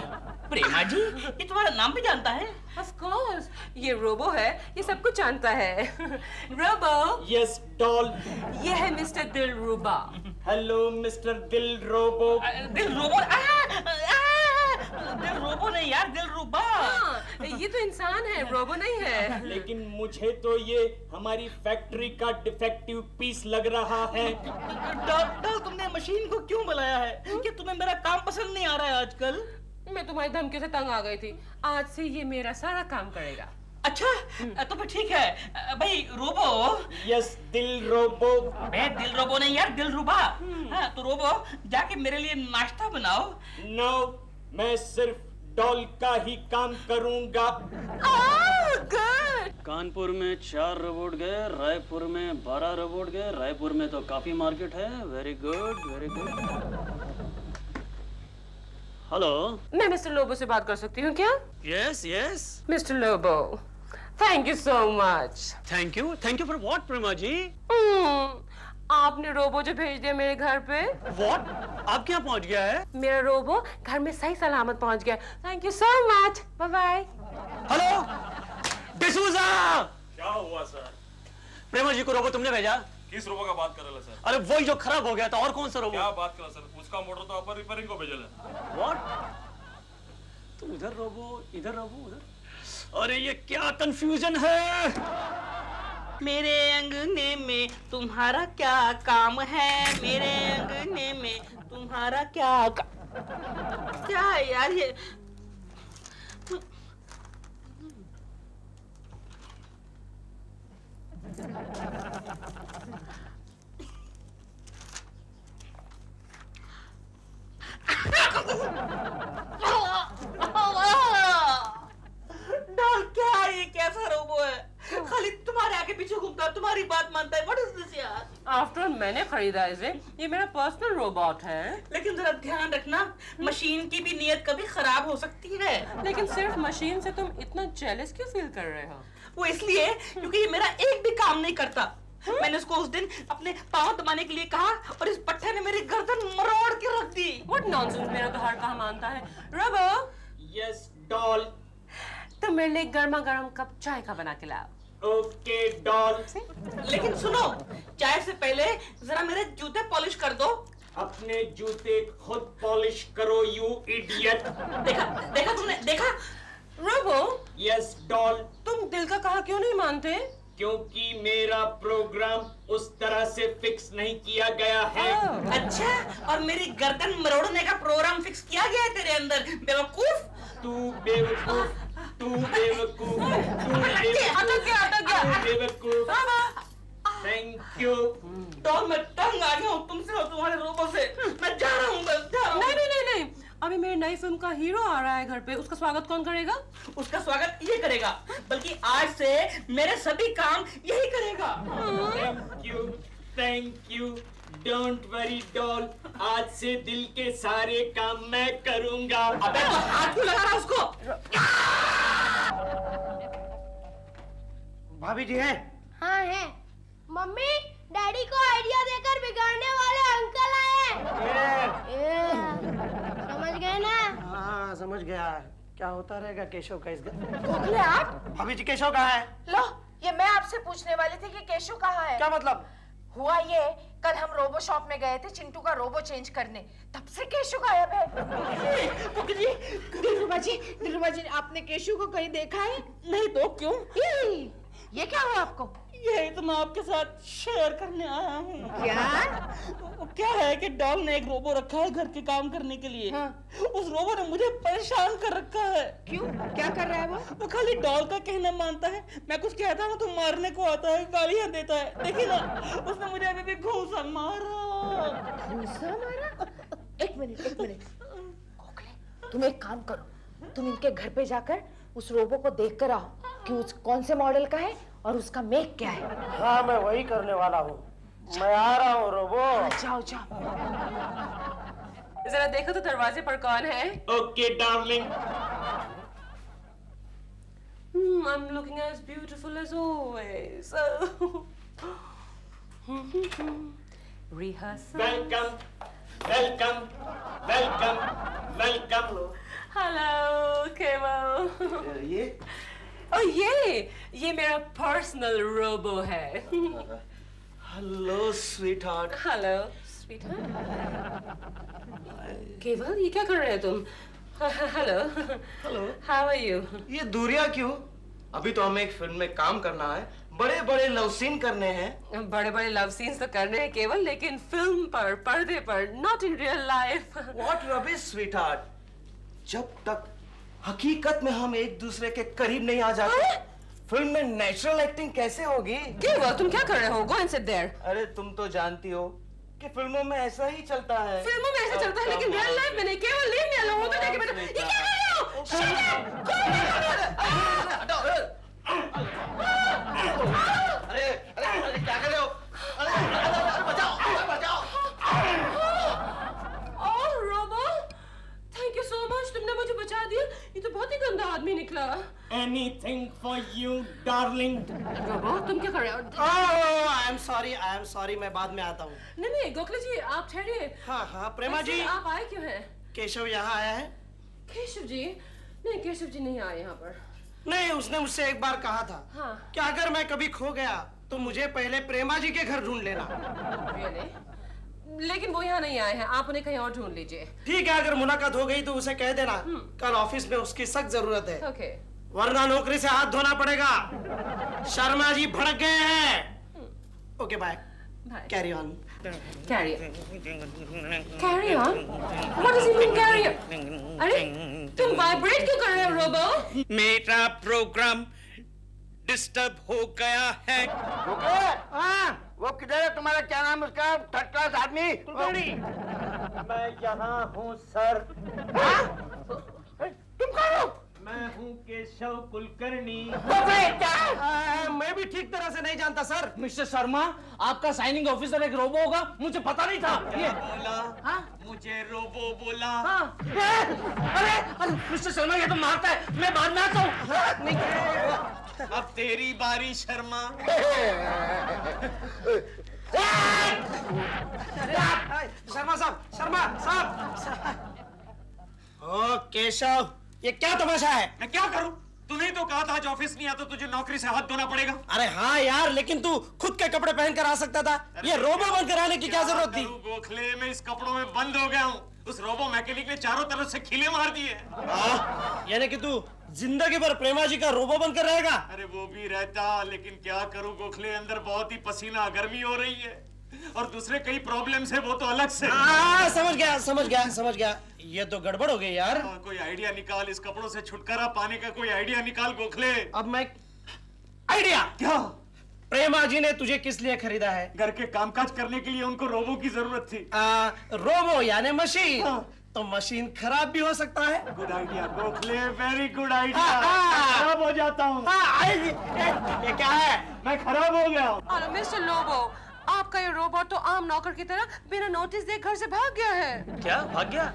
प्रेमा जी, ये तुम्हारा नाम भी जानता है? Of course, ये रोबो है, ये सब कुछ जानता है. रोबो. Yes, doll. ये है मिस्टर दिलरुबा. हेलो मिस्टर दिलरोबो. दिलरोबो? दिल रोबो नहीं यार, दिलरुबा. ये तो इंसान है, रोबो नहीं है. लेकिन मुझे तो ये हमारी फैक्ट्री का डिफेक्टिव पीस लग रहा है. डॉल, तुमने मशीन को क्यों बुलाया है? क्या तुम्हें मेरा काम पसंद नहीं आ रहा है आजकल? मैं तुम्हारी धमकी से तंग आ गई थी. आज से ये मेरा सारा काम करेगा. अच्छा, तो फिर ठीक है. भाई रोबो. यस, दिल रोबो. मैं दिल रोबो नहीं यार, दिलरुबा. हाँ, तो रोबो जाके मेरे लिए नाश्ता बनाओ. नो, मैं सिर्फ डॉल का ही काम करूंगा. गुड. कानपुर में 4 रोबोट गए, रायपुर में 12 रोबोट गए. रायपुर में तो काफी मार्केट है. Very good, very good. Hello, मैं मिस्टर लोबो से बात कर सकती हूँ क्या? Yes yes. Mister Lobo, thank you so much. Thank you for what Prema ji? आपने रोबो जो भेज दिया मेरे घर पे। व्हाट? आप क्या पहुंच गया है? मेरा रोबो घर में सही सलामत पहुंच गया। Thank you so much. Bye bye. Hello D'Souza. क्या हुआ सर? प्रेमा जी को रोबो तुमने भेजा? किस रोबो का बात कर रहे हो सर? अरे वही जो खराब हो गया था। और कौन सा रोबो? क्या बात कर रहे हो सर? उसका मोटर तो आप रिपेयरिंग को भेजल है। व्हाट? तुम इधर रोबो इधर रोबो उधर। अरे ये क्या कंफ्यूजन है? मेरे अंगने में तुम्हारा क्या काम है? मेरे अंगने में तुम्हारा क्या है यार ये? डॉल क्या है ये? कैसा रोबो है? खाली तुम्हारे आगे पीछे घूमता है, तुम्हारी बात मानता है। What is this यार? आफ्टर ऑल मैंने खरीदा इसे। ये मेरा पर्सनल रोबोट है। लेकिन जरा ध्यान रखना, मशीन की भी नीयत कभी खराब हो सकती है। लेकिन सिर्फ मशीन से तुम इतना जेलस क्यों फील कर रहे हो? वो इसलिए क्योंकि ये मेरा एक भी काम नहीं करता। मैंने उसको उस दिन अपने पाँव दबाने के लिए कहा और इस पट्टे ने मेरी गर्दन मरोड़ के रख दी। What nonsense, मेरा तो हर कहा मानता है। रोबो। Yes doll. तुम मेरे लिए गर्मा गर्म कप चाय का बना के लाओ। Okay doll. लेकिन सुनो, चाय से पहले जरा मेरे जूते पॉलिश कर दो। अपने जूते खुद पॉलिश करो यू इडियट। देखा तुमने? देखा? रोबो। Yes doll. तुम दिल का कहा क्यों नहीं मानते? क्योंकि मेरा प्रोग्राम उस तरह से फिक्स नहीं किया गया है। अच्छा, और मेरी गर्दन मरोड़ने का प्रोग्राम फिक्स किया गया है तेरे अंदर, बेवकूफ। तू बेवकूफ, तू बेवकूफ, तू बेवकूफ। Thank you. डॉल, मैं तंग आ गया हूँ तुमसे और तुम्हारे रोबो से। मैं जा रहा हूँ, बस जा रहा हूँ। नहीं। अभी मेरी नई फिल्म का हीरो आ रहा है घर पे। उसका स्वागत कौन करेगा? उसका स्वागत ये करेगा, बल्कि आज से मेरे सभी काम यही करेगा। Thank you. Don't worry doll, आज से दिल के सारे काम मैं करूंगा। अबे तो हाथ क्यों लगा रहा उसको? भाभी जी हैं? हाँ है। मम्मी, डैडी को आइडिया देकर बिगाड़ने वाले अंकल आए हैं। समझ गए ना? हाँ समझ गया। क्या होता रहेगा केशव का इस घर? गोखले आप? भाभी जी केशव कहाँ है? लो, ये मैं आपसे पूछने वाली थी कि केशव कहाँ है? क्या मतलब? हुआ ये, कल हम रोबो शॉप में गए थे चिंटू का रोबो चेंज करने, तब से केशव गायब है। दिलरुबा जी, आपने केशव को कहीं देखा है? नहीं तो क्यों? ये क्या हुआ आपको? यही तो मैं आपके साथ शेयर करने आया हूँ। क्या है कि डॉल ने एक रोबो रखा है घर के काम करने के लिए। उस रोबो ने मुझे परेशान कर रखा है। क्यों? क्या कर रहा है वो? खाली डॉल का कहना मानता है। मैं कुछ कहता हूँ तो मारने को आता है, गालियाँ देता है। देखिए ना, उसने मुझे अभी भी घूंसा मारा। घूंसा मारा? एक मिनट। गोखले, तुम एक काम करो, तुम इनके घर पे जाकर उस रोबो को देख कर आओ कि उस कौन से मॉडल का है और उसका मेक क्या है। हाँ मैं वही करने वाला हूँ। मैं आ रहा हूँ रोबो। जाओ। जरा देखो तो दरवाजे पर कौन है? Okay darling. I'm looking as beautiful as always. Rehearsal. Welcome. Hello, Kemal. ये? ये मेरा पर्सनल रोबो है। Hello sweetheart. Hello sweetheart. Keval, ये क्या कर रहे हो तुम? हेलो। How are you? ये दूरियां क्यों? अभी तो हमें एक फिल्म में काम करना है, बड़े बड़े लव सीन करने हैं। बड़े बड़े लव सीन्स तो करने हैं केवल, लेकिन फिल्म पर, पर्दे पर, not in real life. What rubbish sweetheart. जब तक हकीकत में हम एक दूसरे के करीब नहीं आ जाते, फिल्म में नेचुरल एक्टिंग कैसे होगी? केवल, तुम क्या कर रहे हो? Go and sit there. अरे तुम तो जानती हो कि फिल्मों में ऐसा ही चलता है। फिल्मों में ऐसा चलता है, लेकिन रियल लाइफ में नहीं। केवल लीव मी अलोन। होता है कि ये क्या कर रहे हो? अरे क्या कर रहे हो? बचाओ। Oh robo, thank you so much, तुमने मुझे बचा दिया। ये तो बहुत ही गंदा आदमी निकला। anything for you, darling. Robo तुम क्या कर रहे हो? आई एम सॉरी, मैं बाद में आता हूँ। नहीं गोखले जी आप ठहरिए। हाँ प्रेमा जी, आप आए क्यों हैं? केशव यहाँ आया है? केशव जी? नहीं केशव जी नहीं आए यहाँ पर। नहीं, उसने मुझसे एक बार कहा था कि अगर मैं कभी खो गया तो मुझे पहले प्रेमा जी के घर ढूंढ लेना। लेकिन वो यहाँ नहीं आए हैं, आप उन्हें कहीं और ढूंढ लीजिए। ठीक है, अगर मुलाकात हो गई तो उसे कह देना कल ऑफिस में उसकी सख्त जरूरत है। ओके। वरना नौकरी से हाथ धोना पड़ेगा। शर्मा जी भड़क गए हैं। Okay bye. Carry on. Carry on? What does he mean carry on? अरे तुम वाइब्रेट क्यों कर रहे हो रोबो? मेरा प्रोग्राम डिस्टर्ब हो गया है। वो किधर है तुम्हारा, क्या नाम उसका, थर्ड क्लास आदमी? मैं यहाँ हूँ सर। तुम कौन हो? मैं हूँ केशव कुलकर्णी। मैं भी ठीक तरह से नहीं जानता सर। मिस्टर शर्मा, आपका साइनिंग ऑफिसर एक रोबो होगा, मुझे पता नहीं था। ये मुझे रोबो बोला। अरे मिस्टर शर्मा ये तो मारता है, मैं बाद में आता हूँ। अब तेरी बारी शर्मा। शर्मा साहब। ओ केशव, ये क्या तमाशा है? मैं क्या करूं? तूने तो कहा था आज ऑफिस नहीं आता तुझे नौकरी से हाथ धोना पड़ेगा। अरे हाँ यार, लेकिन तू खुद के कपड़े पहनकर आ सकता था। ये रोबो बनकर आने की क्या जरूरत थी? गोखले में इस कपड़ों में बंद हो गया हूँ। उस रोबो मैकेनिक ने चारों तरफ से खीले मार दिए। यानी कि तू जिंदगी भर प्रेमा जी का रोबो बनकर रहेगा? अरे वो भी रहता, लेकिन क्या करूं गोखले, अंदर बहुत ही पसीना गर्मी हो रही है और दूसरे कई प्रॉब्लम्स है, वो तो अलग से। समझ गया। ये तो गड़बड़ हो गई यार। कोई आइडिया निकाल, इस कपड़ों से छुटकारा पाने का कोई आइडिया निकाल गोखले। अब मैं आइडिया क्या? प्रेमा जी ने तुझे किस लिए खरीदा है? घर के कामकाज करने के लिए उनको रोबो की जरूरत थी। रोबो यानी मशीन। तो मशीन खराब भी हो सकता है। Good idea Gokhale, very good idea. खराब हो जाता हूँ। ये क्या है? मैं खराब हो गया हूँ। मिस्टर लोबो, आपका ये रोबोट तो आम नौकर की तरह बिना नोटिस दे घर से भाग गया है। क्या भाग गया?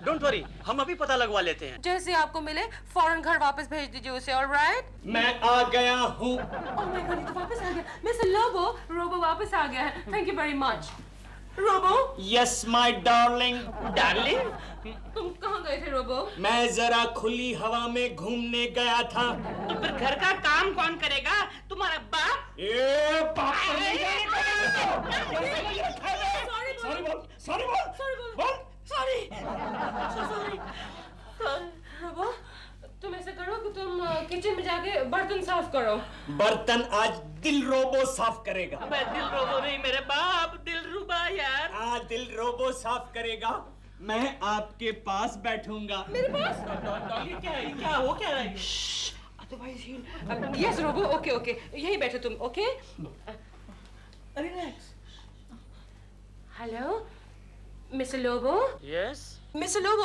डोंट वरी, हम अभी पता लगवा लेते हैं। जैसे आपको मिले फौरन घर वापस भेज दीजिए उसे। ऑलराइट? मैं आ गया हूँ। ओह माय गॉड, ये तो वापस आ गया। मिस्टर लोबो, रोबो वापस आ गया है। Thank you very much. Robo? Yes my darling. Darling? तुम कहाँ गए थे रोबो? मैं जरा खुली हवा में घूमने गया था। तो फिर घर का काम कौन करेगा? तुम्हारा बाप? रोबो, तुम ऐसा करो कि तुम किचन में जाके बर्तन साफ करो। बर्तन आज दिल रोबो साफ करेगा। मैं दिल रोबो नहीं, मेरे बाप दिल रुबा यार। हाँ, दिल रोबो साफ करेगा। मैं आपके पास बैठूंगा। मेरे पास? ये क्या है? क्या हो क्या रहा है? यस रोबो, ओके यही बैठो तुम। Okay relax. Hello mister Lobo. Yes mister Lobo,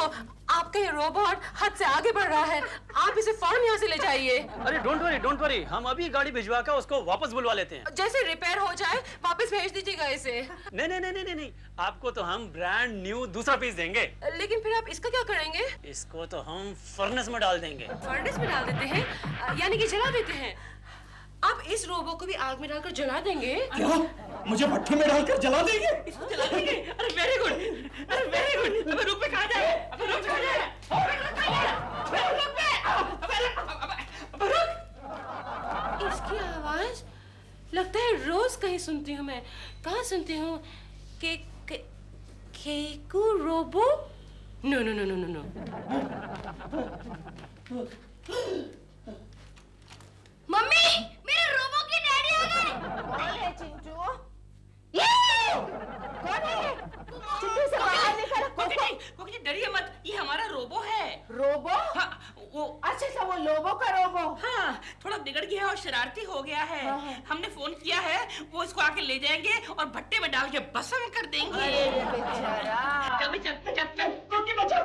आपका ये रोबोट हद से आगे बढ़ रहा है, आप इसे फौरन यहाँ से ले जाइए। अरे डोंट वरी, हम अभी गाड़ी भिजवा कर उसको वापस बुलवा लेते हैं। जैसे रिपेयर हो जाए वापस भेज दीजिएगा इसे। नहीं, आपको तो हम ब्रांड न्यू दूसरा पीस देंगे। लेकिन फिर आप इसका क्या करेंगे? इसको तो हम फर्नेस में डाल देंगे। फर्नेस में डाल देते हैं? यानी कि जला देते हैं? आप इस रोबो को भी आग में डालकर जला देंगे? क्या? मुझे भट्टी में डालकर जला देंगे? इसको जला देंगे? अरे वेरी गुड। अबे रुक पे कहाँ जाए? इसकी आवाज लगता है रोज कहीं सुनती हूँ मैं। कहाँ सुनती हूँ? केकू रोबो? नो। मम्मी, मेरे रोबो के डैडी आ गए। कौन है चिंटू? कौन है? चिंटू से बाहर निकल। कोकी डरिए मत, ये हमारा रोबो है। रोबो? हाँ, वो अच्छा वो लोबो का रोबो। हाँ, थोड़ा बिगड़ गया है और शरारती हो गया है। हमने फोन किया है, वो इसको आके ले जाएंगे और भट्टे में डाल के भस्म कर देंगे। अरे बेचारा। चल कोकी बचाओ।